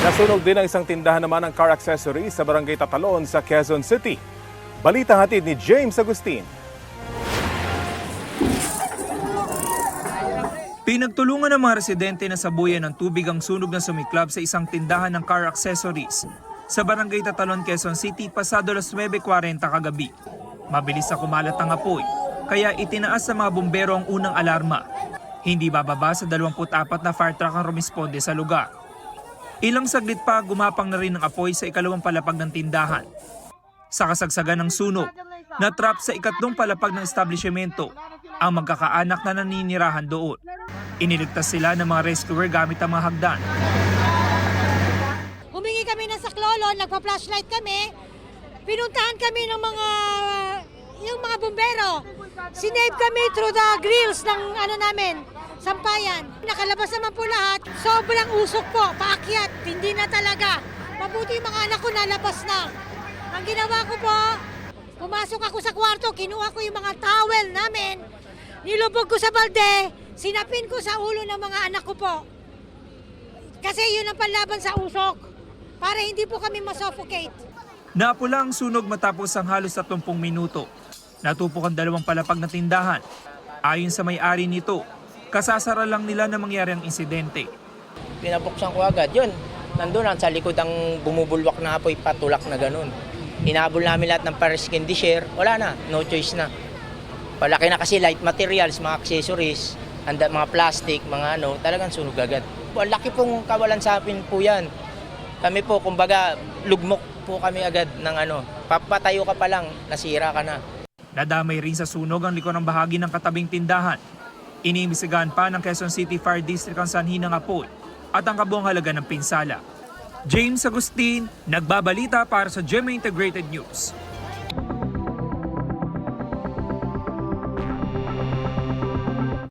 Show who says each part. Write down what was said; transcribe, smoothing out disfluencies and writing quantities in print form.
Speaker 1: Nasunog din ang isang tindahan naman ng car accessories sa Barangay Tatalon sa Quezon City. Balita hatid ni James Agustin.
Speaker 2: Pinagtulungan ng mga residente na sabuyan ng tubig ang sunog na sumiklab sa isang tindahan ng car accessories sa Barangay Tatalon, Quezon City pasado alas 9:40 kagabi. Mabilis na kumalat ang apoy, kaya itinaas sa mga bumbero ang unang alarma. Hindi bababa sa 24 na fire truck ang rumisponde sa lugar. Ilang saglit pa gumapang na rin ang apoy sa ikalawang palapag ng tindahan. Sa kasagsagan ng sunog, natrap sa ikatlong palapag ng establishmento ang magkakaanak na naninirahan doon. Iniligtas sila ng mga rescuer gamit ang mga hagdan.
Speaker 3: Humingi kami ng saklolo, nagpa-flashlight kami. Pinuntahan kami ng yung mga bumbero. Sinave kami through the grills ng namin, sampayan. Nakalabas naman po lahat. Sobrang usok po, paakyat. Hindi na talaga. Mabuti yung mga anak ko nalabas na. Ang ginawa ko po, pumasok ako sa kwarto, kinuha ko yung mga towel namin, nilubog ko sa balde, sinapin ko sa ulo ng mga anak ko po. Kasi yun ang panlaban sa usok, para hindi po kami masuffocate.
Speaker 2: Napula ang sunog matapos ang halos 30 minuto. Natupok ang dalawang palapag na tindahan. Ayon sa may-ari nito, kasasara lang nila na mangyari ang insidente.
Speaker 4: Pinabuksan ko agad, yun. Nandun sa likod ang bumubulwak na apoy, patulak na ganun. Inabol namin lahat ng fire extinguisher, wala na, no choice na. Palaki na kasi light materials, mga accessories, mga plastic, mga talagang sunog agad. Laki pong kawalan sa akin po yan. Kami po, kumbaga, lugmok po kami agad ng papatayo ka pa lang, nasira ka na.
Speaker 2: Nadamay rin sa sunog ang likurang bahagi ng katabing tindahan. Iniimbestigahan pa ng Quezon City Fire District ang sanhi ng apoy at ang kabuang halaga ng pinsala. James Agustin, nagbabalita para sa GMA Integrated News.